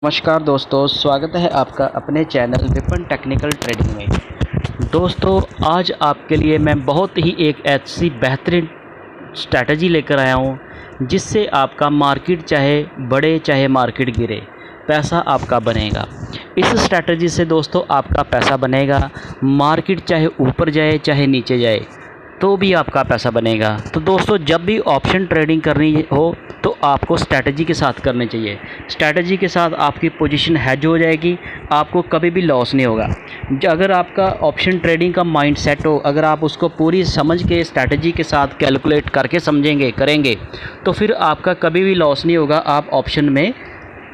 नमस्कार दोस्तों, स्वागत है आपका अपने चैनल विपन टेक्निकल ट्रेडिंग में। दोस्तों, आज आपके लिए मैं बहुत ही एक ऐसी बेहतरीन स्ट्रैटेजी लेकर आया हूँ जिससे आपका मार्केट चाहे बढ़े चाहे मार्केट गिरे, पैसा आपका बनेगा। इस स्ट्रैटेजी से दोस्तों आपका पैसा बनेगा, मार्केट चाहे ऊपर जाए चाहे नीचे जाए तो भी आपका पैसा बनेगा। तो दोस्तों, जब भी ऑप्शन ट्रेडिंग करनी हो तो आपको स्ट्रैटेजी के साथ करनी चाहिए। स्ट्रैटेजी के साथ आपकी पोजीशन हेज हो जाएगी, आपको कभी भी लॉस नहीं होगा। अगर आपका ऑप्शन ट्रेडिंग का माइंड सेट हो, अगर आप उसको पूरी समझ के स्ट्रैटेजी के साथ कैलकुलेट करके समझेंगे करेंगे तो फिर आपका कभी भी लॉस नहीं होगा, आप ऑप्शन में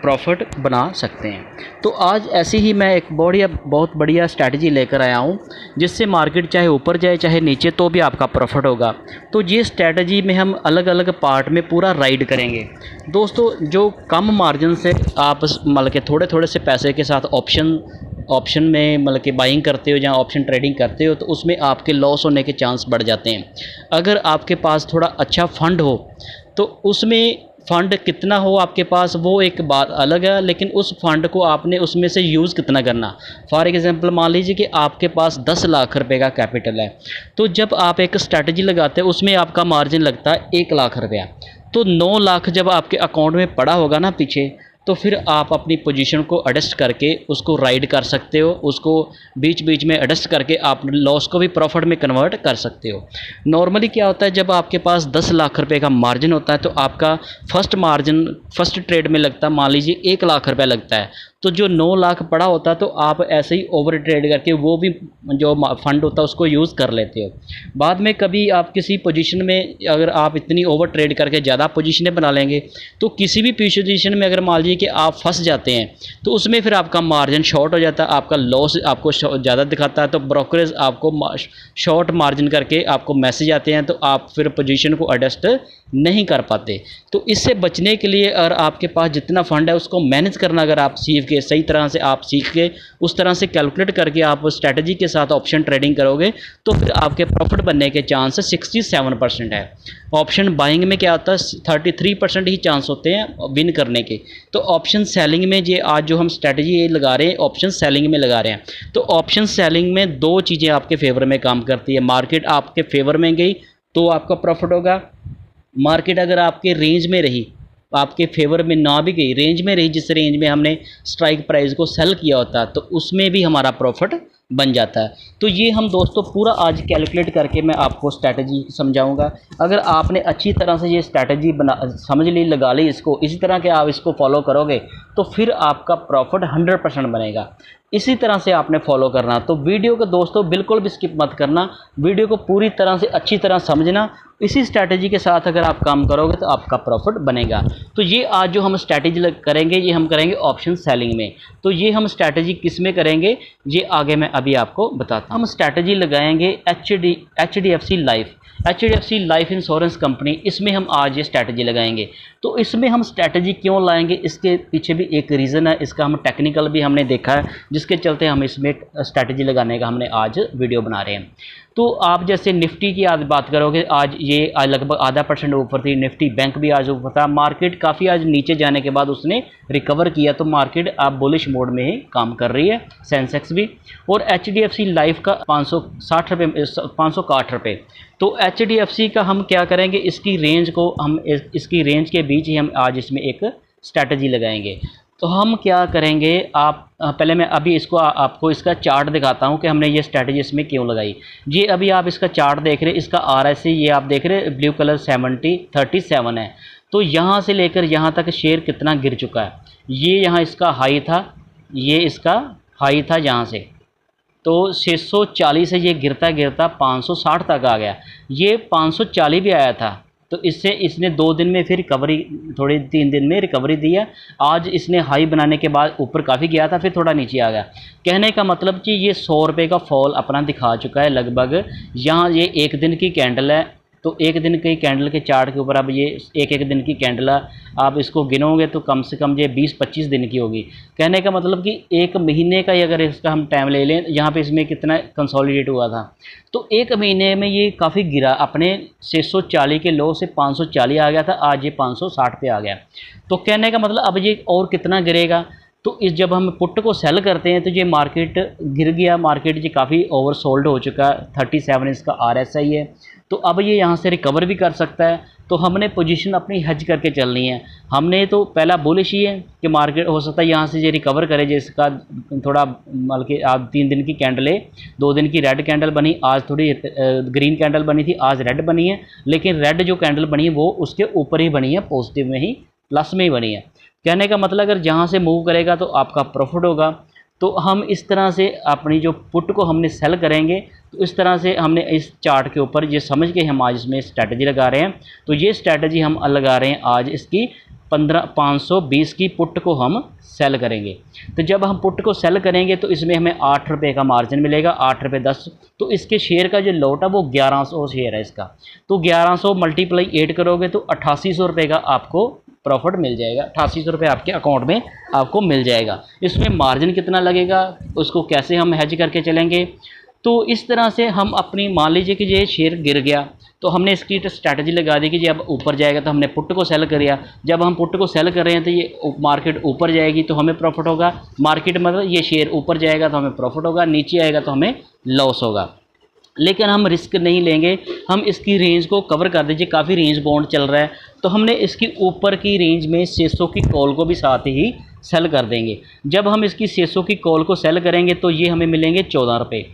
प्रॉफिट बना सकते हैं। तो आज ऐसी ही मैं एक बहुत बढ़िया स्ट्रैटेजी लेकर आया हूँ जिससे मार्केट चाहे ऊपर जाए चाहे नीचे तो भी आपका प्रॉफिट होगा। तो ये स्ट्रैटेजी में हम अलग अलग पार्ट में पूरा राइड करेंगे। दोस्तों, जो कम मार्जिन से आप मतलब के थोड़े थोड़े से पैसे के साथ ऑप्शन में मतलब कि बाइंग करते हो या ऑप्शन ट्रेडिंग करते हो तो उसमें आपके लॉस होने के चांस बढ़ जाते हैं। अगर आपके पास थोड़ा अच्छा फंड हो तो उसमें फ़ंड कितना हो आपके पास वो एक बात अलग है, लेकिन उस फंड को आपने उसमें से यूज़ कितना करना। फॉर एग्ज़ाम्पल मान लीजिए कि आपके पास 10 लाख रुपए का कैपिटल है, तो जब आप एक स्ट्रैटेजी लगाते हैं उसमें आपका मार्जिन लगता है 1 लाख रुपया। तो 9 लाख जब आपके अकाउंट में पड़ा होगा ना पीछे, तो फिर आप अपनी पोजीशन को एडजस्ट करके उसको राइड कर सकते हो, उसको बीच बीच में एडजस्ट करके आप लॉस को भी प्रॉफिट में कन्वर्ट कर सकते हो। नॉर्मली क्या होता है, जब आपके पास 10 लाख रुपए का मार्जिन होता है तो आपका फर्स्ट ट्रेड में लगता है मान लीजिए 1 लाख रुपए लगता है, तो जो 9 लाख पड़ा होता है तो आप ऐसे ही ओवर ट्रेड करके वो भी जो फंड होता है उसको यूज़ कर लेते हो। बाद में कभी आप किसी पोजीशन में अगर आप इतनी ओवर ट्रेड करके ज़्यादा पोजीशनें बना लेंगे तो किसी भी पोजीशन में अगर मान लीजिए कि आप फंस जाते हैं तो उसमें फिर आपका मार्जिन शॉर्ट हो जाता है, आपका लॉस आपको ज़्यादा दिखाता है, तो ब्रोकरेज आपको शॉर्ट मार्जिन करके आपको मैसेज आते हैं तो आप फिर पोजीशन को एडजस्ट नहीं कर पाते। तो इससे बचने के लिए अगर आपके पास जितना फंड है उसको मैनेज करना अगर आप सीख के सही तरह से आप सीख के उस तरह से कैलकुलेट करके आप स्ट्रैटेजी के साथ ऑप्शन ट्रेडिंग करोगे तो फिर आपके प्रॉफिट बनने के चांस 67% है। ऑप्शन बाइंग में क्या होता है, 33% ही चांस होते हैं विन करने के। तो ऑप्शन सेलिंग में ये आज जो हम स्ट्रैटेजी ये लगा रहे हैं ऑप्शन सेलिंग में लगा रहे हैं, तो ऑप्शन सेलिंग में दो चीज़ें आपके फेवर में काम करती है। मार्केट आपके फेवर में गई तो आपका प्रॉफिट होगा, मार्केट अगर आपके रेंज में रही, आपके फेवर में ना भी गई, रेंज में रही जिस रेंज में हमने स्ट्राइक प्राइस को सेल किया होता है तो उसमें भी हमारा प्रॉफिट बन जाता है। तो ये हम दोस्तों पूरा आज कैलकुलेट करके मैं आपको स्ट्रैटेजी समझाऊंगा। अगर आपने अच्छी तरह से ये स्ट्रैटेजी समझ ली, लगा ली, इसको इसी तरह के आप इसको फॉलो करोगे तो फिर आपका प्रॉफिट 100% बनेगा। इसी तरह से आपने फॉलो करना। तो वीडियो को दोस्तों बिल्कुल भी स्किप मत करना, वीडियो को पूरी तरह से अच्छी तरह समझना। इसी स्ट्रैटेजी के साथ अगर आप काम करोगे तो आपका प्रॉफिट बनेगा। तो ये आज जो हम स्ट्रैटेजी करेंगे ये हम करेंगे ऑप्शन सेलिंग में। तो ये हम स्ट्रैटेजी किस में करेंगे ये आगे मैं अभी आपको बताता हूँ। हम स्ट्रैटेजी लगाएंगे HDFC लाइफ इंश्योरेंस कंपनी, इसमें हम आज ये स्ट्रैटेजी लगाएंगे। तो इसमें हम स्ट्रैटेजी क्यों लाएंगे, इसके पीछे भी एक रीज़न है, इसका हम टेक्निकल भी हमने देखा है जिसके चलते हम इसमें स्ट्रैटेजी लगाने का हमने आज वीडियो बना रहे हैं। तो आप जैसे निफ्टी की आज बात करोगे, आज ये लगभग आधा % ऊपर थी, निफ्टी बैंक भी आज ऊपर था। मार्केट काफ़ी आज नीचे जाने के बाद उसने रिकवर किया, तो मार्केट आप बुलिश मोड में ही काम कर रही है, सेंसेक्स भी। और HDFC लाइफ का 560 रुपये। तो HDFC का हम क्या करेंगे, इसकी रेंज को हम इसकी रेंज के बीच ही हम आज इसमें एक स्ट्रैटेजी लगाएंगे। तो हम क्या करेंगे, आप पहले मैं अभी इसको आपको इसका चार्ट दिखाता हूं कि हमने ये स्ट्रैटेजी इसमें क्यों लगाई। ये अभी आप इसका चार्ट देख रहे हैं, इसका RSI ये आप देख रहे हैं ब्लू कलर 37 है। तो यहाँ से लेकर यहाँ तक शेयर कितना गिर चुका है। ये यहाँ इसका हाई था, ये इसका हाई था यहाँ से, तो 640 से ये गिरता गिरता 560 तक आ गया। ये 540 भी आया था, तो इससे इसने 2 दिन में फिर रिकवरी, थोड़ी 3 दिन में रिकवरी दी है। आज इसने हाई बनाने के बाद ऊपर काफ़ी गया था, फिर थोड़ा नीचे आ गया। कहने का मतलब कि ये 100 रुपये का फॉल अपना दिखा चुका है लगभग। यहाँ ये 1 दिन की कैंडल है, तो 1 दिन की कैंडल के चार्ट के ऊपर अब ये एक दिन की कैंडल आप इसको गिनोगे तो कम से कम ये 20-25 दिन की होगी। कहने का मतलब कि 1 महीने का ही अगर इसका हम टाइम ले लें, यहाँ पे इसमें कितना कंसोलिडेट हुआ था, तो 1 महीने में ये काफ़ी गिरा, अपने 640 के लो से 540 आ गया था, आज ये 560 पे आ गया। तो कहने का मतलब अब ये और कितना गिरेगा, तो इस जब हम पुट को सेल करते हैं तो ये मार्केट गिर गया, मार्केट जी काफ़ी ओवर सोल्ड हो चुका है, 37 इसका RSI है। तो अब ये यहाँ से रिकवर भी कर सकता है। तो हमने पोजीशन अपनी हेज करके चलनी है। हमने तो पहला बुलिश ही है कि मार्केट हो सकता है यहाँ से ये रिकवर करे, जिसका थोड़ा मतलब कि आप 3 दिन की कैंडल है, 2 दिन की रेड कैंडल बनी, आज थोड़ी ग्रीन कैंडल बनी थी, आज रेड बनी है। लेकिन रेड जो कैंडल बनी है वो उसके ऊपर ही बनी है, पॉजिटिव में ही, प्लस में ही बनी है। कहने का मतलब अगर जहाँ से मूव करेगा तो आपका प्रॉफिट होगा। तो हम इस तरह से अपनी जो पुट को हमने सेल करेंगे, तो इस तरह से हमने इस चार्ट के ऊपर ये समझ के हम आज इसमें स्ट्रैटेजी लगा रहे हैं। तो ये स्ट्रैटेजी हम लगा रहे हैं आज, इसकी 520 की पुट को हम सेल करेंगे। तो जब हम पुट को सेल करेंगे तो इसमें हमें 8 रुपये का मार्जिन मिलेगा, 8 रुपये 10। तो इसके शेयर का जो लॉट है वो 1100 शेयर है इसका। तो 1100 मल्टीप्लाई 8 करोगे तो 8800 रुपये का आपको प्रॉफिट मिल जाएगा, 8800 रुपये आपके अकाउंट में आपको मिल जाएगा। इसमें मार्जिन कितना लगेगा, उसको कैसे हम हेज करके चलेंगे। तो इस तरह से हम अपनी, मान लीजिए कि ये शेयर गिर गया तो हमने इसकी स्ट्रैटेजी लगा दी कि जब ऊपर जाएगा तो हमने पुट को सेल किया। जब हम पुट को सेल कर रहे हैं तो ये मार्केट ऊपर जाएगी तो हमें प्रॉफिट होगा, मार्केट मतलब ये शेयर ऊपर जाएगा तो हमें प्रॉफिट होगा, नीचे आएगा तो हमें लॉस होगा। लेकिन हम रिस्क नहीं लेंगे, हम इसकी रेंज को कवर कर दीजिए। काफ़ी रेंज बॉन्ड चल रहा है तो हमने इसकी ऊपर की रेंज में 600 की कॉल को भी साथ ही सेल कर देंगे। जब हम इसकी 600 की कॉल को सेल करेंगे तो ये हमें मिलेंगे 14 रुपये।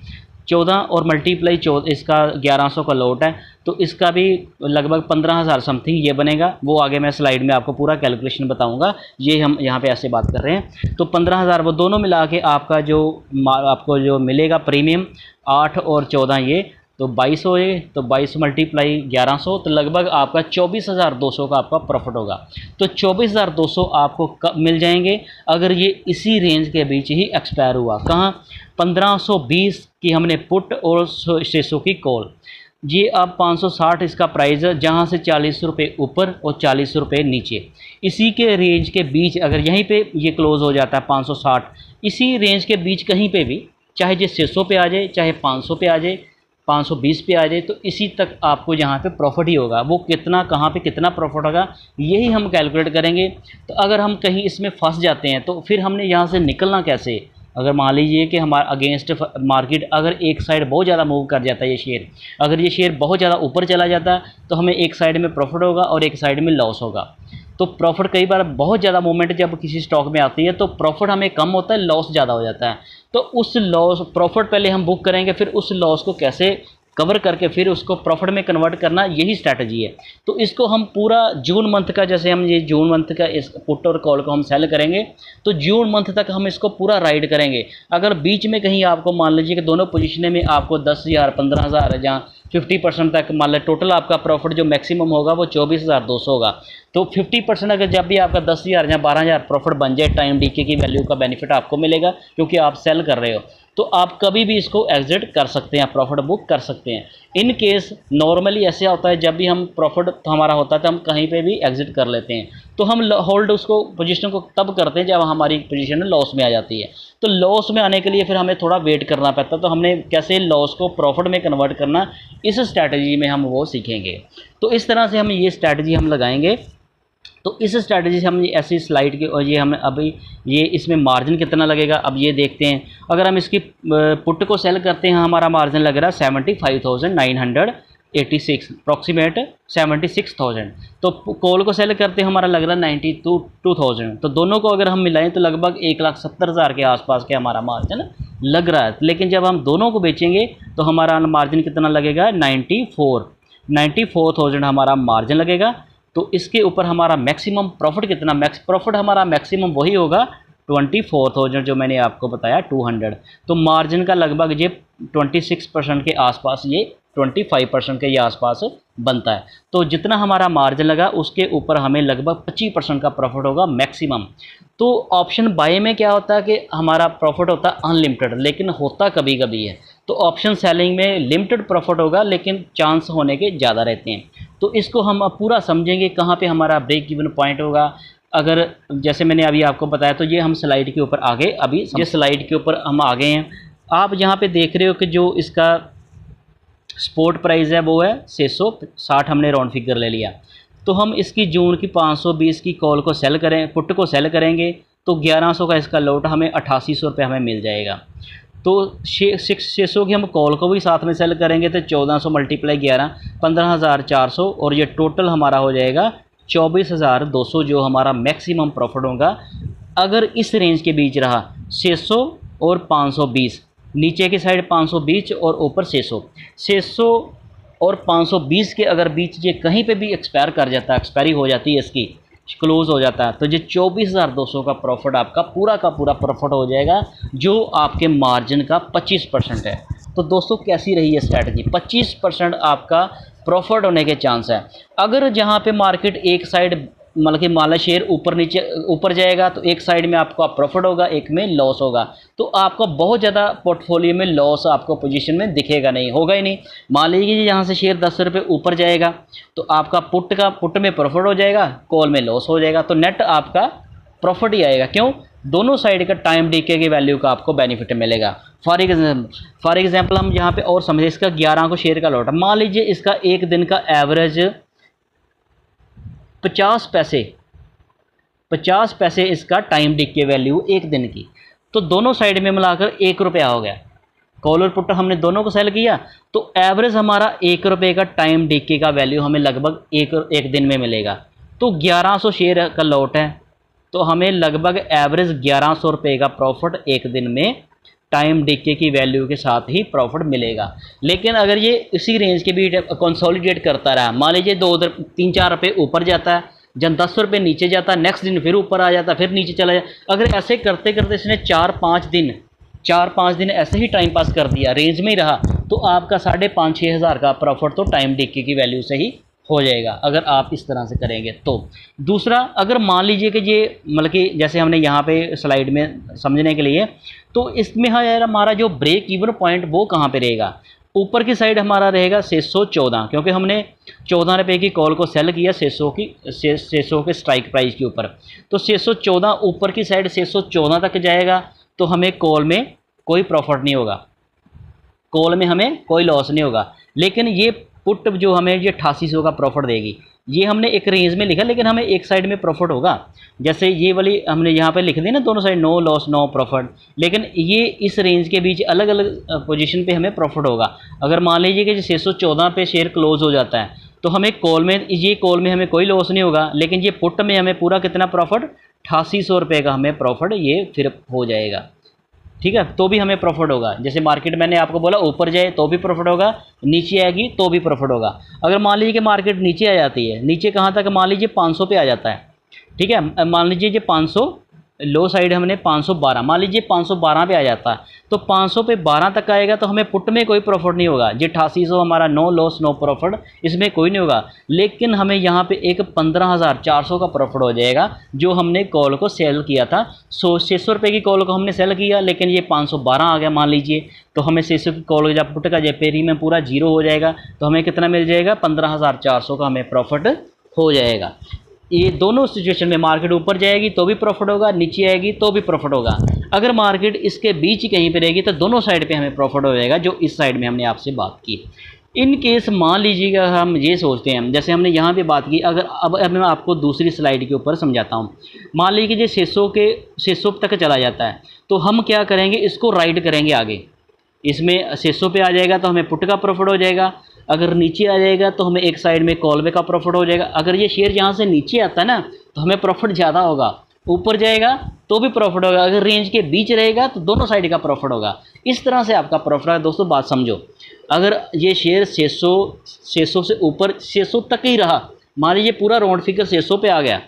14 और मल्टीप्लाई 14, इसका 1100 का लॉट है तो इसका भी लगभग 15,000 समथिंग ये बनेगा। वो आगे मैं स्लाइड में आपको पूरा कैलकुलेशन बताऊंगा, ये हम यहाँ पे ऐसे बात कर रहे हैं। तो 15,000 वो दोनों मिला के आपका जो आपको जो मिलेगा प्रीमियम 8 और 14 ये तो 22 हो गए। तो 22 मल्टीप्लाई 1100 तो लगभग आपका 24,200 का आपका प्रॉफिट होगा। तो 24,200 आपको कब मिल जाएंगे अगर ये इसी रेंज के बीच ही एक्सपायर हुआ। कहाँ 1520 की हमने पुट और 600 की कॉल। ये अब 560 इसका प्राइस है, जहाँ से 40 रुपये ऊपर और 40 रुपये नीचे, इसी के रेंज के बीच अगर यहीं पे ये क्लोज़ हो जाता है 560, इसी रेंज के बीच कहीं पे भी, चाहे ये 600 पे आ जाए, चाहे 500 पे आ जाए, 520 पे आ जाए, तो इसी तक आपको यहाँ पे प्रॉफिट ही होगा। वो कितना, कहाँ पे कितना प्रॉफिट होगा यही हम कैलकुलेट करेंगे। तो अगर हम कहीं इसमें फंस जाते हैं तो फिर हमने यहाँ से निकलना कैसे। अगर मान लीजिए कि हमारा अगेंस्ट मार्केट अगर एक साइड बहुत ज़्यादा मूव कर जाता है, ये शेयर अगर ये शेयर बहुत ज़्यादा ऊपर चला जाता है तो हमें एक साइड में प्रॉफिट होगा और एक साइड में लॉस होगा। तो प्रॉफिट कई बार बहुत ज़्यादा मूवमेंट जब किसी स्टॉक में आती है तो प्रॉफिट हमें कम होता है, लॉस ज़्यादा हो जाता है। तो उस लॉस प्रॉफिट पहले हम बुक करेंगे, फिर उस लॉस को कैसे कवर करके फिर उसको प्रॉफिट में कन्वर्ट करना, यही स्ट्रैटेजी है। तो इसको हम पूरा जून मंथ का, जैसे हम ये जून मंथ का इस पुट और कॉल को हम सेल करेंगे तो जून मंथ तक हम इसको पूरा राइड करेंगे। अगर बीच में कहीं आपको मान लीजिए कि दोनों पोजीशन में आपको 10,000 15,000 है, जहाँ 50% तक मान लें टोटल आपका प्रॉफिट जो मैक्सिमम होगा वो 24,200 होगा। तो 50% अगर जब भी आपका 10,000 या 12,000 प्रॉफिट बन जाए, टाइम डीके की वैल्यू का बेनिफिट आपको मिलेगा क्योंकि आप सेल कर रहे हो। तो आप कभी भी इसको एग्जिट कर सकते हैं, प्रॉफिट बुक कर सकते हैं। इन केस नॉर्मली ऐसे होता है जब भी हम प्रॉफिट हमारा होता है तो हम कहीं पे भी एग्जिट कर लेते हैं। तो हम होल्ड उसको पोजीशन को तब करते हैं जब हमारी पोजीशन लॉस में आ जाती है। तो लॉस में आने के लिए फिर हमें थोड़ा वेट करना पड़ता है। तो हमने कैसे लॉस को प्रॉफिट में कन्वर्ट करना, इस स्ट्रैटेजी में हम वो सीखेंगे। तो इस तरह से हम ये स्ट्रैटेजी हम लगाएंगे। तो इस स्ट्रैटेजी से हम ऐसी स्लाइड के, और ये हमें अभी ये इसमें मार्जिन कितना लगेगा अब ये देखते हैं। अगर हम इसकी पुट को सेल करते हैं हमारा मार्जिन लग रहा है 75,986 अप्रॉक्सीमेट 76,000। तो कॉल को सेल करते हैं हमारा लग रहा है 92,000। तो दोनों को अगर हम मिलाएं तो लगभग 1,70,000 के आसपास के हमारा मार्जिन लग रहा है। लेकिन जब हम दोनों को बेचेंगे तो हमारा मार्जिन कितना लगेगा 94,000 हमारा मार्जिन लगेगा। तो इसके ऊपर हमारा मैक्सिमम प्रॉफिट कितना, प्रॉफिट हमारा मैक्सिमम वही होगा 24,000 जो मैंने आपको बताया 200। तो मार्जिन का लगभग ये 26% के आसपास, ये 25% के ये आसपास बनता है। तो जितना हमारा मार्जिन लगा उसके ऊपर हमें लगभग 25% का प्रॉफिट होगा मैक्सिमम। तो ऑप्शन बाय में क्या होता है कि हमारा प्रॉफिट होता है अनलिमिटेड, लेकिन होता कभी कभी है। तो ऑप्शन सेलिंग में लिमिटेड प्रॉफिट होगा लेकिन चांस होने के ज़्यादा रहते हैं। तो इसको हम अब पूरा समझेंगे कहाँ पे हमारा ब्रेक इवन पॉइंट होगा। अगर जैसे मैंने अभी आपको बताया तो ये हम स्लाइड के ऊपर आगे, अभी ये स्लाइड के ऊपर हम आ गए हैं। आप यहाँ पे देख रहे हो कि जो इसका स्पॉट प्राइस है वो है 660, हमने राउंड फिगर ले लिया। तो हम इसकी जून की 520 की कॉल को सेल करें, पुट को सेल करेंगे तो 1100 का इसका लॉट हमें 8800 रुपये हमें मिल जाएगा। तो 600 की हम कॉल को भी साथ में सेल करेंगे तो 1400 मल्टीप्लाई 11 15,400 और ये टोटल हमारा हो जाएगा 24,200 जो हमारा मैक्सिमम प्रॉफिट होगा अगर इस रेंज के बीच रहा 600 और 520, नीचे की साइड 520 और ऊपर 600 और 520 के अगर बीच ये कहीं पे भी एक्सपायर कर जाता है, एक्सपायरी हो जाती है इसकी, क्लोज हो जाता है, तो ये 24,200 का प्रॉफिट आपका पूरा का पूरा प्रॉफिट हो जाएगा जो आपके मार्जिन का 25% है। तो दोस्तों कैसी रही है स्ट्रैटेजी? 25% आपका प्रॉफिट होने के चांस है। अगर जहाँ पे मार्केट एक साइड मतलब कि माला शेयर ऊपर नीचे ऊपर जाएगा तो एक साइड में आपका प्रॉफिट होगा, एक में लॉस होगा, तो आपको बहुत ज़्यादा पोर्टफोलियो में लॉस आपको पोजीशन में दिखेगा नहीं, होगा ही नहीं। मान लीजिए यहाँ से शेयर 10 रुपये ऊपर जाएगा तो आपका पुट में प्रॉफिट हो जाएगा, कॉल में लॉस हो जाएगा, तो नेट आपका प्रॉफिट ही आएगा। क्यों? दोनों साइड का टाइम डीके की वैल्यू का आपको बेनिफिट मिलेगा। फॉर एग्जाम्पल हम यहाँ पे और समझे, इसका 11 को शेयर का लॉट, मान लीजिए इसका एक दिन का एवरेज 50 पैसे इसका टाइम डीके वैल्यू एक दिन की, तो दोनों साइड में मिलाकर 1 रुपया हो गया। कॉल और पुट हमने दोनों को सेल किया तो एवरेज हमारा 1 रुपये का टाइम डीके का वैल्यू हमें लगभग एक दिन में मिलेगा। तो 1100 शेयर का लॉट है तो हमें लगभग एवरेज 1100 रुपये का प्रॉफिट एक दिन में टाइम डीके की वैल्यू के साथ ही प्रॉफिट मिलेगा। लेकिन अगर ये इसी रेंज के बीच कंसोलिडेट करता रहा, मान लीजिए 3-4 रुपये ऊपर जाता है, जब 10 रुपये नीचे जाता है, नेक्स्ट दिन फिर ऊपर आ जाता है, फिर नीचे चला जाए, अगर ऐसे करते करते इसने 4-5 दिन ऐसे ही टाइम पास कर दिया, रेंज में ही रहा, तो आपका 5,500-6 हज़ार का प्रॉफिट तो टाइम डीके की वैल्यू से ही हो जाएगा अगर आप इस तरह से करेंगे। तो दूसरा, अगर मान लीजिए कि ये मतलब कि जैसे हमने यहाँ पे स्लाइड में समझने के लिए, तो इसमें हमारा जो ब्रेक इवन पॉइंट वो कहाँ पे रहेगा? ऊपर की साइड हमारा रहेगा 614, क्योंकि हमने 14 रुपये की कॉल को सेल किया 600 के स्ट्राइक प्राइस के ऊपर, तो 614 ऊपर की साइड 614 तक जाएगा तो हमें कॉल में कोई प्रॉफिट नहीं होगा, कॉल में हमें कोई लॉस नहीं होगा। लेकिन ये पुट जो हमें ये 8800 का प्रॉफिट देगी, ये हमने एक रेंज में लिखा, लेकिन हमें एक साइड में प्रॉफिट होगा। जैसे ये वाली हमने यहाँ पे लिख दी ना, दोनों side no loss no profit, लेकिन ये इस रेंज के बीच अलग अलग पोजीशन पे हमें प्रॉफिट होगा। अगर मान लीजिए कि 614 पे शेयर क्लोज हो जाता है तो हमें कॉल में हमें कोई लॉस नहीं होगा, लेकिन ये पुट में हमें पूरा कितना प्रॉफिट? 8800 रुपये का हमें प्रॉफिट ये फिर हो जाएगा। ठीक है, तो भी हमें प्रॉफिट होगा। जैसे मार्केट मैंने आपको बोला ऊपर जाए तो भी प्रॉफिट होगा, नीचे आएगी तो भी प्रॉफिट होगा। अगर मान लीजिए कि मार्केट नीचे आ जाती है, नीचे कहाँ तक? मान लीजिए 500 पे आ जाता है, ठीक है, मान लीजिए ये 500 लो साइड हमने 512, मान लीजिए 512 पे आ जाता है, तो 500 पे 12 तक आएगा तो हमें पुट में कोई प्रॉफिट नहीं होगा। ये 8800 हमारा नो लॉस नो प्रॉफिट, इसमें कोई नहीं होगा। लेकिन हमें यहाँ पे एक 15,400 का प्रॉफिट हो जाएगा जो हमने कॉल को सेल किया था। 600 रुपये की कॉल को हमने सेल किया, लेकिन ये 512 आ गया मान लीजिए, तो हमें 600 की कॉल जब पुट का जब प्रीमियम पूरा जीरो हो जाएगा तो हमें कितना मिल जाएगा? 15,400 का हमें प्रॉफिट हो जाएगा। ये दोनों सिचुएशन में मार्केट ऊपर जाएगी तो भी प्रॉफिट होगा, नीचे आएगी तो भी प्रॉफिट होगा। अगर मार्केट इसके बीच कहीं पे रहेगी तो दोनों साइड पे हमें प्रॉफिट हो जाएगा, जो इस साइड में हमने आपसे बात की। इन केस मान लीजिएगा हम ये सोचते हैं, जैसे हमने यहाँ पे बात की, अगर अब मैं आपको दूसरी स्लाइड के ऊपर समझाता हूँ। मान लीजिए कि 600 तक चला जाता है तो हम क्या करेंगे? इसको राइड करेंगे आगे, इसमें 600 पे आ जाएगा तो हमें पुट का प्रॉफिट हो जाएगा। अगर नीचे आ जाएगा तो हमें एक साइड में कॉल वे का प्रॉफिट हो जाएगा। अगर ये शेयर यहाँ से नीचे आता है ना तो हमें प्रॉफिट ज़्यादा होगा, ऊपर जाएगा तो भी प्रॉफिट होगा, अगर रेंज के बीच रहेगा तो दोनों साइड का प्रॉफिट होगा। इस तरह से आपका प्रॉफिट है। दोस्तों बात समझो, अगर ये शेयर 600 से ऊपर 600 तक ही रहा, मान लीजिए पूरा राउंड फिगर 600 पे आ गया,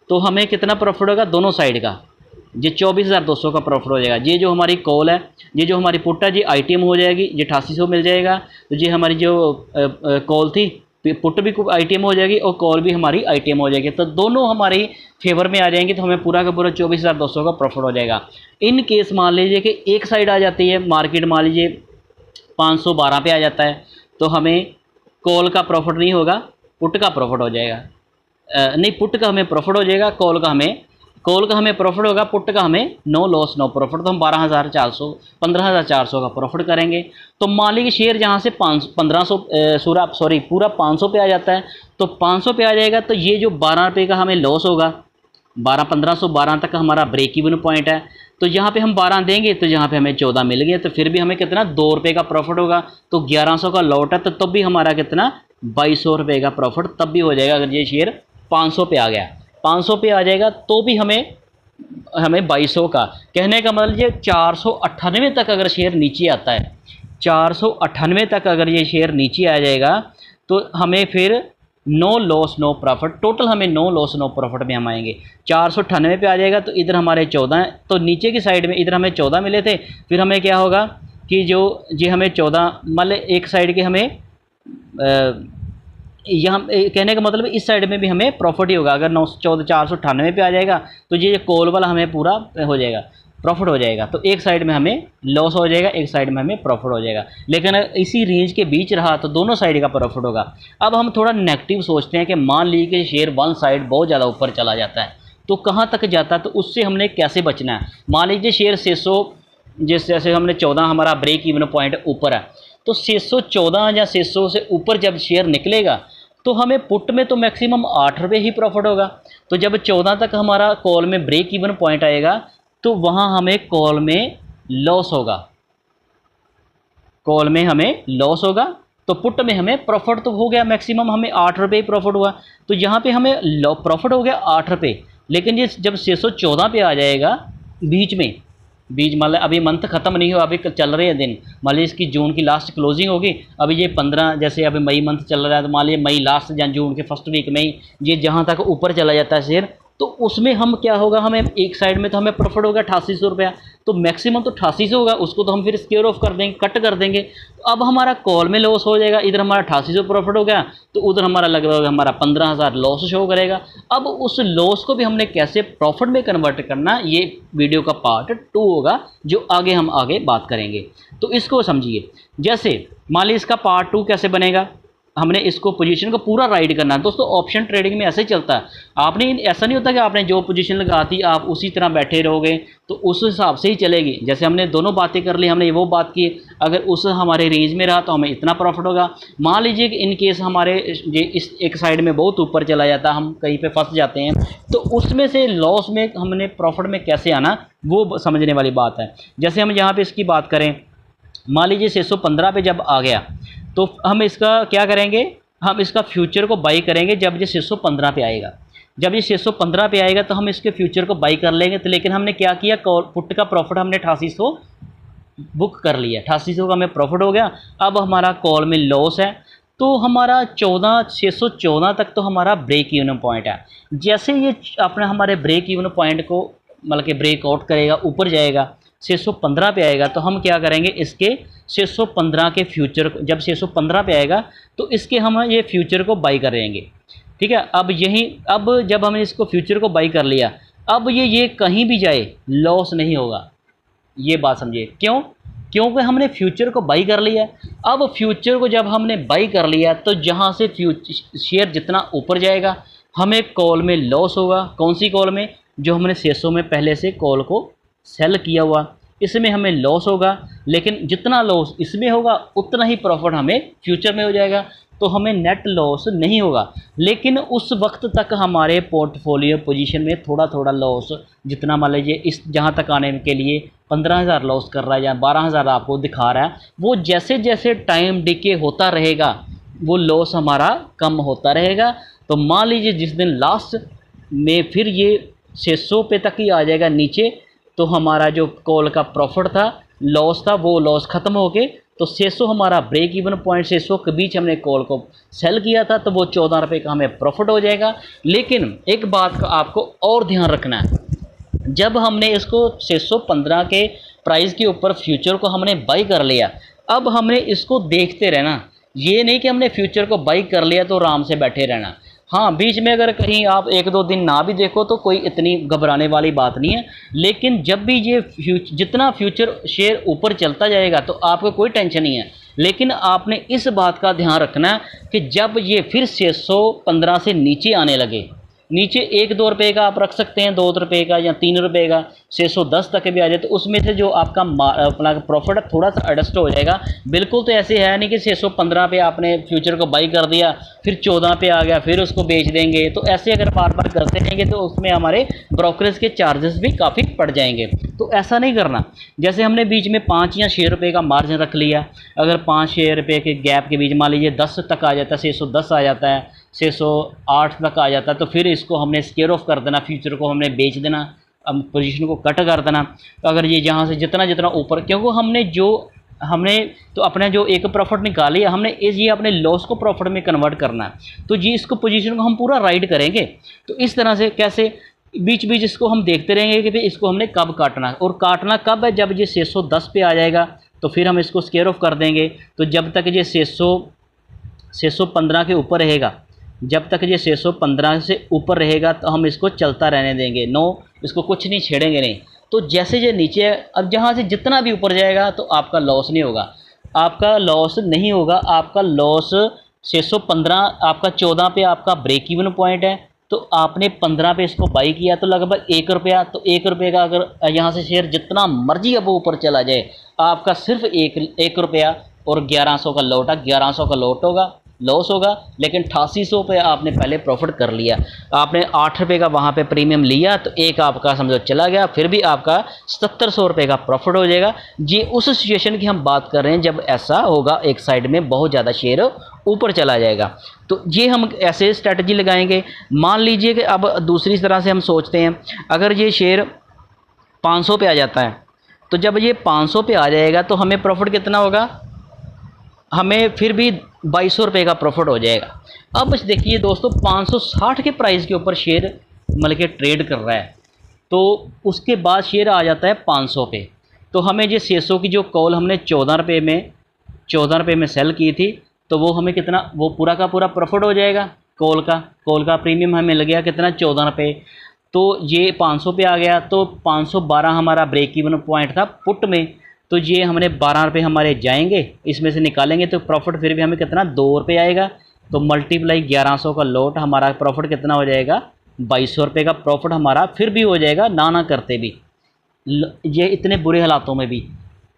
तो हमें कितना प्रॉफिट होगा? दोनों साइड का ये 24,200 का प्रॉफिट हो जाएगा। ये जो हमारी कॉल है, ये जो हमारी पुट है, ये आईटीएम हो जाएगी, ये 8800 मिल जाएगा। तो ये हमारी जो कॉल थी, पुट भी आईटीएम हो जाएगी और कॉल भी हमारी आईटीएम हो जाएगी, तो दोनों हमारी फेवर में आ जाएंगे, तो हमें पूरा का पूरा 24,200 का प्रॉफिट हो जाएगा। इन केस मान लीजिए कि एक साइड आ जाती है मार्केट, मान लीजिए 512 पे आ जाता है, तो हमें कॉल का प्रॉफिट नहीं होगा, पुट का प्रॉफिट हो जाएगा। नहीं, पुट का हमें प्रॉफिट हो जाएगा, कॉल का हमें प्रॉफिट होगा, पुट का हमें नो लॉस नो प्रॉफिट। तो हम 15,400 का प्रॉफिट करेंगे। तो मान लीजिए शेयर जहाँ से 1500 पूरा 500 पे आ जाता है, तो 500 पे आ जाएगा, तो ये जो 12 रुपये का हमें लॉस होगा, 1512 तक हमारा ब्रेक इवन पॉइंट है। तो यहाँ पे हम 12 देंगे तो यहाँ पे हमें 14 मिल गया, तो फिर भी हमें कितना 2 रुपये का प्रॉफिट होगा। तो 1100 का लॉट है तो तब भी हमारा कितना 2200 रुपये का प्रॉफिट तब भी हो जाएगा। अगर ये शेयर 500 पे आ गया, 500 पे आ जाएगा तो भी हमें 2200 का, कहने का मतलब ये 498 तक अगर शेयर नीचे आता है, 498 तक अगर ये शेयर नीचे आ जाएगा तो हमें फिर no loss no profit, total हमें नो लॉस नो प्रॉफिट में हम आएंगे। 498 पे आ जाएगा तो इधर हमारे 14 हैं, तो नीचे की साइड में इधर हमें 14 मिले थे, फिर हमें क्या होगा कि जो ये हमें 14 मतलब एक साइड के हमें यहाँ कहने का मतलब इस साइड में भी हमें प्रॉफिट ही होगा। अगर 498 पे आ जाएगा तो ये कॉल वाला हमें पूरा हो जाएगा, प्रॉफिट हो जाएगा। तो एक साइड में हमें लॉस हो जाएगा, एक साइड में हमें प्रॉफिट हो जाएगा। लेकिन इसी रेंज के बीच रहा तो दोनों साइड का प्रॉफिट होगा। अब हम थोड़ा नेगेटिव सोचते हैं कि मान लीजिए कि शेयर वन साइड बहुत ज़्यादा ऊपर चला जाता है तो कहाँ तक जाता है, तो उससे हमने कैसे बचना है। मान लीजिए शेयर 600, जैसे हमने 14 हमारा ब्रेक इवन पॉइंट ऊपर है, तो 614 या 600 से ऊपर जब शेयर निकलेगा तो हमें पुट में तो मैक्सिमम 8 रुपये ही प्रॉफिट होगा। तो जब 14 तक हमारा कॉल में ब्रेक इवन पॉइंट आएगा तो वहाँ हमें कॉल में लॉस होगा, कॉल में हमें लॉस होगा। तो पुट में हमें प्रॉफिट तो हो गया, मैक्सिमम हमें 8 रुपये ही प्रॉफिट हुआ। तो यहाँ पे हमें प्रॉफिट हो गया 8 रुपये। लेकिन ये जब 614 पे आ जाएगा बीच मतलब अभी मंथ ख़त्म नहीं हुआ, अभी चल रहे हैं दिन, मान लीजिए इसकी जून की लास्ट क्लोजिंग होगी, अभी ये 15 जैसे अभी मई मंथ चल रहा है तो मान लीजिए मई लास्ट या जून के फर्स्ट वीक में ही ये जहाँ तक ऊपर चला जाता है शेयर, तो उसमें हम क्या होगा, हमें एक साइड में तो हमें प्रॉफिट होगा 8800 रुपया, तो मैक्सिमम तो 8800 होगा, उसको तो हम फिर स्क्वेयर ऑफ कर देंगे, कट कर देंगे। तो अब हमारा कॉल में लॉस हो जाएगा, इधर हमारा 8800 प्रॉफिट हो गया तो उधर हमारा लगभग हमारा 15000 लॉस शो करेगा। अब उस लॉस को भी हमने कैसे प्रॉफिट में कन्वर्ट करना, ये वीडियो का पार्ट 2 होगा जो आगे हम आगे बात करेंगे। तो इसको समझिए। जैसे मान लीजिए इसका पार्ट 2 कैसे बनेगा, हमने इसको पोजीशन को पूरा राइड करना है। दोस्तों ऑप्शन ट्रेडिंग में ऐसे ही चलता है, आपने ऐसा नहीं होता कि आपने जो पोजीशन लगाती आप उसी तरह बैठे रहोगे तो उस हिसाब से ही चलेगी। जैसे हमने दोनों बातें कर ली, हमने वो बात की, अगर उस हमारे रेंज में रहा तो हमें इतना प्रॉफिट होगा। मान लीजिए कि इन केस हमारे ये इस एक साइड में बहुत ऊपर चला जाता है, हम कहीं पे फंस जाते हैं, तो उसमें से लॉस में हमने प्रॉफिट में कैसे आना वो समझने वाली बात है। जैसे हम यहाँ पर इसकी बात करें, मान लीजिए 615 पे जब आ गया तो हम इसका क्या करेंगे, हम इसका फ्यूचर को बाई करेंगे जब ये 615 पे आएगा। जब ये 615 पे आएगा तो हम इसके फ्यूचर को बाई कर लेंगे। तो लेकिन हमने क्या किया, पुट का प्रॉफिट हमने 8800 बुक कर लिया, 8800 का हमें प्रॉफिट हो गया। अब हमारा कॉल में लॉस है तो हमारा 614 तक तो हमारा ब्रेक इवन पॉइंट है। जैसे ये अपने हमारे ब्रेक इवन पॉइंट को मतलब कि ब्रेकआउट करेगा, ऊपर जाएगा 615 पे आएगा तो हम क्या करेंगे, इसके 615 के फ्यूचर को, जब 615 पे आएगा तो इसके हम ये फ्यूचर को बाई करेंगे। ठीक है, अब जब हमने इसको फ्यूचर को बाई कर लिया, अब ये कहीं भी जाए लॉस नहीं होगा। ये बात समझिए, क्योंकि हमने फ्यूचर को बाई कर लिया। अब फ्यूचर को जब हमने बाई कर लिया तो जहाँ से शेयर जितना ऊपर जाएगा हमें कॉल में लॉस होगा। कौन सी कॉल में, जो हमने 600 में पहले से कॉल को सेल किया हुआ, इसमें हमें लॉस होगा। लेकिन जितना लॉस इसमें होगा उतना ही प्रॉफिट हमें फ्यूचर में हो जाएगा, तो हमें नेट लॉस नहीं होगा। लेकिन उस वक्त तक हमारे पोर्टफोलियो पोजीशन में थोड़ा थोड़ा लॉस, जितना मान लीजिए इस जहाँ तक आने के लिए 15000 लॉस कर रहा है या 12000 आपको दिखा रहा है, वो जैसे जैसे टाइम डिके होता रहेगा वो लॉस हमारा कम होता रहेगा। तो मान लीजिए जिस दिन लास्ट में फिर ये 600 पे तक ही आ जाएगा नीचे, तो हमारा जो कॉल का प्रॉफिट था, लॉस था, वो लॉस ख़त्म हो के तो 600 हमारा ब्रेक इवन पॉइंट 600 के बीच हमने कॉल को सेल किया था तो वो 14 रुपये का हमें प्रॉफिट हो जाएगा। लेकिन एक बात का आपको और ध्यान रखना है, जब हमने इसको 615 के प्राइस के ऊपर फ्यूचर को हमने बाई कर लिया, अब हमने इसको देखते रहना। ये नहीं कि हमने फ्यूचर को बाई कर लिया तो आराम से बैठे रहना। हाँ, बीच में अगर कहीं आप 1-2 दिन ना भी देखो तो कोई इतनी घबराने वाली बात नहीं है। लेकिन जब भी ये जितना फ्यूचर शेयर ऊपर चलता जाएगा तो आपको कोई टेंशन नहीं है। लेकिन आपने इस बात का ध्यान रखना है कि जब ये फिर 615 से नीचे आने लगे, नीचे 1-2 रुपये का आप रख सकते हैं, 2 रुपये का या 3 रुपये का, 610 तक भी आ जाए तो उसमें से जो आपका अपना प्रॉफिट है थोड़ा सा एडजस्ट हो जाएगा। बिल्कुल तो ऐसे है नहीं कि 615 पे आपने फ्यूचर को बाई कर दिया, फिर 14 पे आ गया, फिर उसको बेच देंगे। तो ऐसे अगर बार बार करते रहेंगे तो उसमें हमारे ब्रोकरेज के चार्जेस भी काफ़ी पड़ जाएंगे। तो ऐसा नहीं करना। जैसे हमने बीच में 5 या 6 रुपये का मार्जिन रख लिया, अगर 5-6 रुपये के गैप के बीच मान लीजिए 10 तक आ जाता है, 610 आ जाता है, 608 तक आ जाता है, तो फिर इसको हमने स्केयर ऑफ कर देना, फ्यूचर को हमने बेच देना, पोजीशन को कट कर देना। तो अगर ये जहाँ से जितना जितना ऊपर, क्योंकि हमने तो अपने जो एक प्रॉफिट निकाली है, हमने ये अपने लॉस को प्रॉफिट में कन्वर्ट करना है। तो जी इसको पोजीशन को हम पूरा राइड करेंगे। तो इस तरह से कैसे बीच बीच इसको हम देखते रहेंगे कि भाई इसको हमने कब काटना है, और काटना कब है, जब ये 610 पे आ जाएगा तो फिर हम इसको स्केयर ऑफ कर देंगे। तो जब तक ये 615 के ऊपर रहेगा, जब तक ये 615 से ऊपर रहेगा तो हम इसको चलता रहने देंगे, इसको कुछ नहीं छेड़ेंगे नहीं। तो जैसे ये नीचे है, अब जहाँ से जितना भी ऊपर जाएगा तो आपका लॉस नहीं होगा, आपका लॉस नहीं होगा। आपका लॉस 615, आपका 14 पे आपका ब्रेक इवन पॉइंट है, तो आपने 15 पे इसको बाई किया तो लगभग 1 रुपया। तो 1 रुपये का अगर यहाँ से शेयर जितना मर्जी अब ऊपर चला जाए, आपका सिर्फ 1 रुपया और 1100 का लौटा, 1100 का लौट होगा, लॉस होगा। लेकिन 8800 पे आपने पहले प्रॉफिट कर लिया, आपने 8 रुपये का वहाँ पे प्रीमियम लिया, तो एक आपका समझो चला गया, फिर भी आपका 7700 रुपये का प्रॉफिट हो जाएगा। ये उस सिचुएशन की हम बात कर रहे हैं जब ऐसा होगा, एक साइड में बहुत ज़्यादा शेयर ऊपर चला जाएगा। तो ये हम ऐसे स्ट्रैटेजी लगाएंगे। मान लीजिए कि अब दूसरी तरह से हम सोचते हैं, अगर ये शेयर 500 पे आ जाता है, तो जब ये 500 पे आ जाएगा तो हमें प्रॉफिट कितना होगा, हमें फिर भी 2200 रुपये का प्रॉफिट हो जाएगा। अब देखिए दोस्तों, 560 के प्राइस के ऊपर शेयर मतलब के ट्रेड कर रहा है, तो उसके बाद शेयर आ जाता है 500 पे। तो हमें ये 600 की जो कॉल हमने 14 रुपये में सेल की थी, तो वो हमें कितना, वो पूरा का पूरा प्रॉफिट हो जाएगा। कॉल का प्रीमियम हमें लग गया कितना, 14 रुपये। तो ये 500 पे आ गया, तो 512 हमारा ब्रेक इवन पॉइंट था पुट में। तो ये हमने 12 रुपये हमारे जाएंगे, इसमें से निकालेंगे तो प्रॉफिट फिर भी हमें कितना, 2 रुपये आएगा। तो मल्टीप्लाई 1100 का लॉट, हमारा प्रॉफिट कितना हो जाएगा, 2200 रुपये का प्रॉफिट हमारा फिर भी हो जाएगा, ना करते भी, ये इतने बुरे हालातों में भी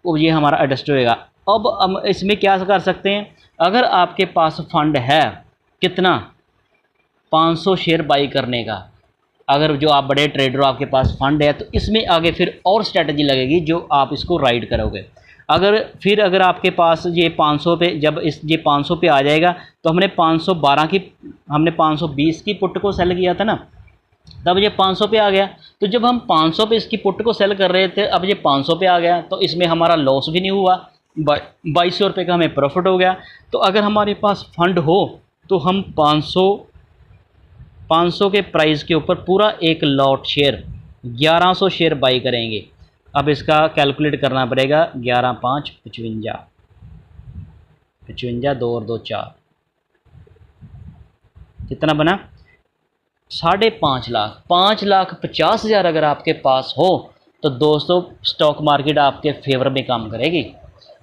वो ये हमारा एडजस्ट होएगा। अब हम इसमें क्या कर सकते हैं, अगर आपके पास फंड है कितना, 500 शेयर बाई करने का, अगर जो आप बड़े ट्रेडर हो आपके पास फंड है, तो इसमें आगे फिर और स्ट्रैटेजी लगेगी जो आप इसको राइड करोगे। अगर आपके पास ये 500 पे, जब ये 500 पे आ जाएगा, तो हमने 520 की पुट को सेल किया था ना, तब ये 500 पे आ गया। तो जब हम 500 पे इसकी पुट को सेल कर रहे थे, अब ये 500 पे आ गया, तो इसमें हमारा लॉस भी नहीं हुआ, 2200 रुपये का हमें प्रॉफिट हो गया। तो अगर हमारे पास फंड हो तो हम 500 के प्राइस के ऊपर पूरा एक लॉट शेयर 1100 शेयर बाई करेंगे। अब इसका कैलकुलेट करना पड़ेगा, 11 5 55, 2 और 2 4, कितना बना, 5.5 लाख, 5,50,000 अगर आपके पास हो तो दोस्तों स्टॉक मार्केट आपके फेवर में काम करेगी।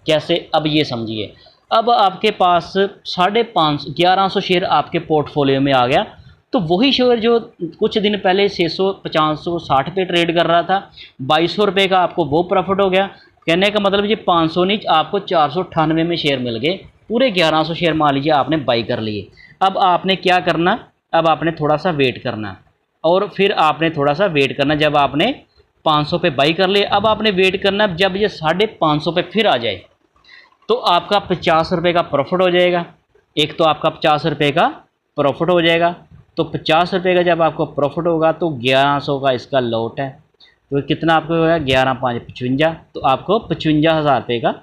कैसे, अब ये समझिए, अब आपके पास 1150 शेयर आपके पोर्टफोलियो में आ गया, तो वही शेयर जो कुछ दिन पहले 650-60 पे ट्रेड कर रहा था, 2200 रुपये का आपको वो प्रॉफिट हो गया। कहने का मतलब ये 500 नहीं, आपको 498 में शेयर मिल गए, पूरे 1100 शेयर मान लीजिए आपने बाई कर लिए। अब आपने क्या करना, अब आपने थोड़ा सा वेट करना, और फिर आपने थोड़ा सा वेट करना। जब आपने 500 पे बाई कर लिए, अब आपने वेट करना जब ये 550 पे फिर आ जाए, तो आपका 50 रुपये का प्रॉफिट हो जाएगा। एक तो आपका 50 रुपये का प्रॉफिट हो जाएगा, तो 50 रुपये का जब आपको प्रॉफिट होगा तो 1100 का इसका लॉट है, तो कितना आपको होगा, 11 5 55, तो आपको 55,000 रुपये का,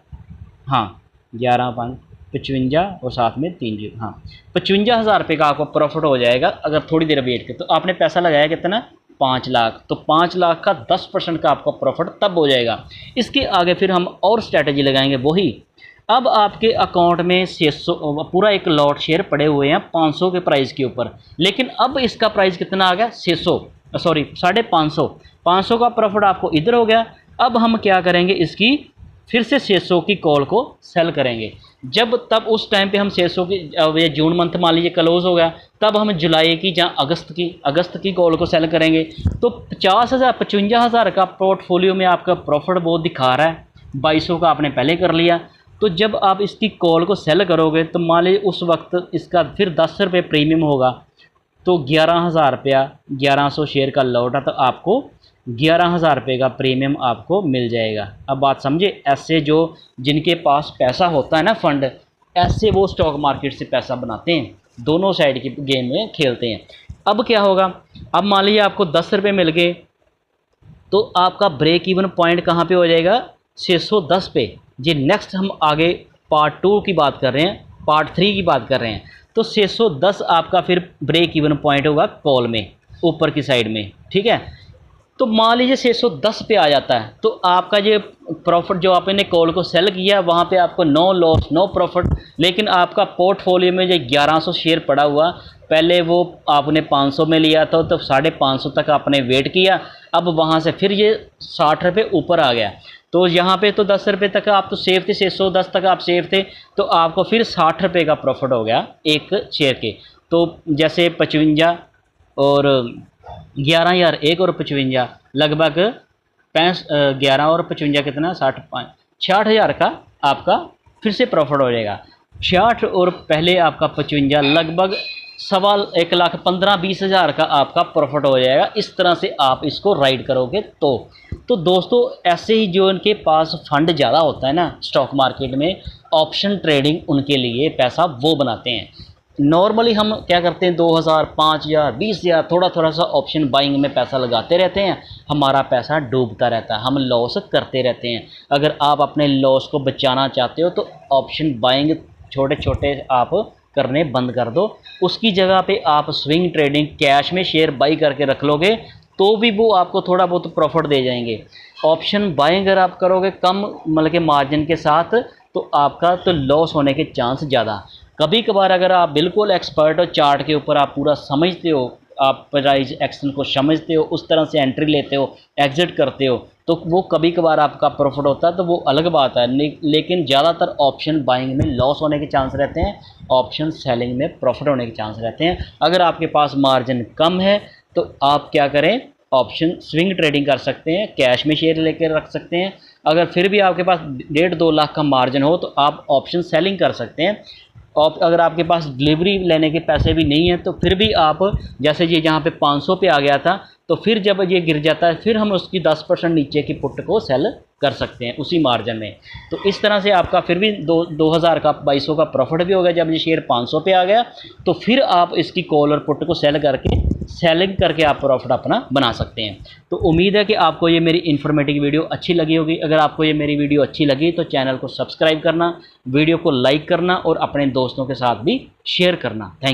हाँ 11 5 55 और साथ में 3 जीरो, हाँ 55,000 रुपये का आपको प्रॉफिट हो जाएगा। अगर थोड़ी देर वेट कर, तो आपने पैसा लगाया कितना, 5 लाख, तो 5 लाख का 10% का आपका प्रॉफिट तब हो जाएगा। इसके आगे फिर हम और स्ट्रैटेजी लगाएंगे वही। अब आपके अकाउंट में 600 पूरा एक लॉट शेयर पड़े हुए हैं 500 के प्राइस के ऊपर, लेकिन अब इसका प्राइस कितना आ गया, 550 का प्रॉफिट आपको इधर हो गया। अब हम क्या करेंगे, इसकी फिर से 600 की कॉल को सेल करेंगे। जब तब उस टाइम पे हम 600 की ये जून मंथ मान लीजिए क्लोज हो गया, तब हम जुलाई की या अगस्त की कॉल को सेल करेंगे। तो 55,000 का पोर्टफोलियो में आपका प्रॉफिट बहुत दिखा रहा है, 2200 का आपने पहले कर लिया। तो जब आप इसकी कॉल को सेल करोगे तो मान लीजिए उस वक्त इसका फिर 10 रुपये प्रीमियम होगा, तो 11,000 रुपया, 1100 शेयर का लॉट है, तो आपको 11,000 रुपये का प्रीमियम आपको मिल जाएगा। अब बात समझे, ऐसे जो जिनके पास पैसा होता है ना फंड, ऐसे वो स्टॉक मार्केट से पैसा बनाते हैं, दोनों साइड की गेम में खेलते हैं। अब क्या होगा, अब मान लीजिए आपको 10 रुपये मिल गए, तो आपका ब्रेक इवन पॉइंट कहाँ पे हो जाएगा, 610 पे। जी नेक्स्ट हम आगे पार्ट 2 की बात कर रहे हैं, पार्ट 3 की बात कर रहे हैं। तो 610 आपका फिर ब्रेक इवन पॉइंट होगा कॉल में, ऊपर की साइड में, ठीक है। तो मान लीजिए 610 पे आ जाता है, तो आपका ये प्रॉफिट जो आपने कॉल को सेल किया वहाँ पे आपको नो लॉस नो प्रॉफिट। लेकिन आपका पोर्टफोलियो में जो 1100 शेयर पड़ा हुआ, पहले वो आपने 500 में लिया था, तो 550 तक आपने वेट किया, अब वहाँ से फिर ये 60 रुपये ऊपर आ गया। तो यहाँ पे तो 10 रुपये तक आप तो सेफ थे, 610 तक आप सेफ थे, तो आपको फिर 60 रुपये का प्रॉफिट हो गया एक शेयर के। तो जैसे 55 और 11,000 एक और 55 लगभग 11 और 55 कितना 60,000 का आपका फिर से प्रॉफिट हो जाएगा। 60 और पहले आपका 55 लगभग 1,15,20,000 का आपका प्रॉफिट हो जाएगा। इस तरह से आप इसको राइड करोगे तो दोस्तों ऐसे ही जो इनके पास फंड ज़्यादा होता है ना स्टॉक मार्केट में, ऑप्शन ट्रेडिंग उनके लिए पैसा वो बनाते हैं। नॉर्मली हम क्या करते हैं, 2,000 5,000 20,000 थोड़ा थोड़ा सा ऑप्शन बाइंग में पैसा लगाते रहते हैं, हमारा पैसा डूबता रहता है, हम लॉस करते रहते हैं। अगर आप अपने लॉस को बचाना चाहते हो तो ऑप्शन बाइंग छोटे छोटे आप करने बंद कर दो, उसकी जगह पे आप स्विंग ट्रेडिंग कैश में शेयर बाई करके रख लोगे तो भी वो आपको थोड़ा बहुत प्रॉफिट दे जाएंगे। ऑप्शन बाइंग अगर आप करोगे कम मतलब के मार्जिन के साथ, तो आपका तो लॉस होने के चांस ज़्यादा। कभी कभार अगर आप बिल्कुल एक्सपर्ट हो, चार्ट के ऊपर आप पूरा समझते हो, आप प्राइस एक्शन को समझते हो, उस तरह से एंट्री लेते हो, एग्जिट करते हो, तो वो कभी कभार आपका प्रॉफिट होता है, तो वो अलग बात है। लेकिन ज़्यादातर ऑप्शन बाइंग में लॉस होने के चांस रहते हैं, ऑप्शन सेलिंग में प्रॉफिट होने के चांस रहते हैं। अगर आपके पास मार्जिन कम है तो आप क्या करें, ऑप्शन स्विंग ट्रेडिंग कर सकते हैं, कैश में शेयर लेकर रख सकते हैं। अगर फिर भी आपके पास 1.5-2 लाख का मार्जिन हो तो आप ऑप्शन सेलिंग कर सकते हैं। और अगर आपके पास डिलीवरी लेने के पैसे भी नहीं हैं तो फिर भी आप, जैसे ये जहाँ पे 500 पे आ गया था, तो फिर जब ये गिर जाता है फिर हम उसकी 10% नीचे की पुट को सेल कर सकते हैं उसी मार्जिन में। तो इस तरह से आपका फिर भी 2,000 का 2200 का प्रॉफिट भी हो गया। जब ये शेयर 500 पे आ गया तो फिर आप इसकी कॉल और पुट को सेल करके सेलिंग करके आप प्रॉफिट अपना बना सकते हैं। तो उम्मीद है कि आपको ये मेरी इन्फॉर्मेटिव वीडियो अच्छी लगी होगी। अगर आपको ये मेरी वीडियो अच्छी लगी तो चैनल को सब्सक्राइब करना, वीडियो को लाइक करना और अपने दोस्तों के साथ भी शेयर करना। Thank you.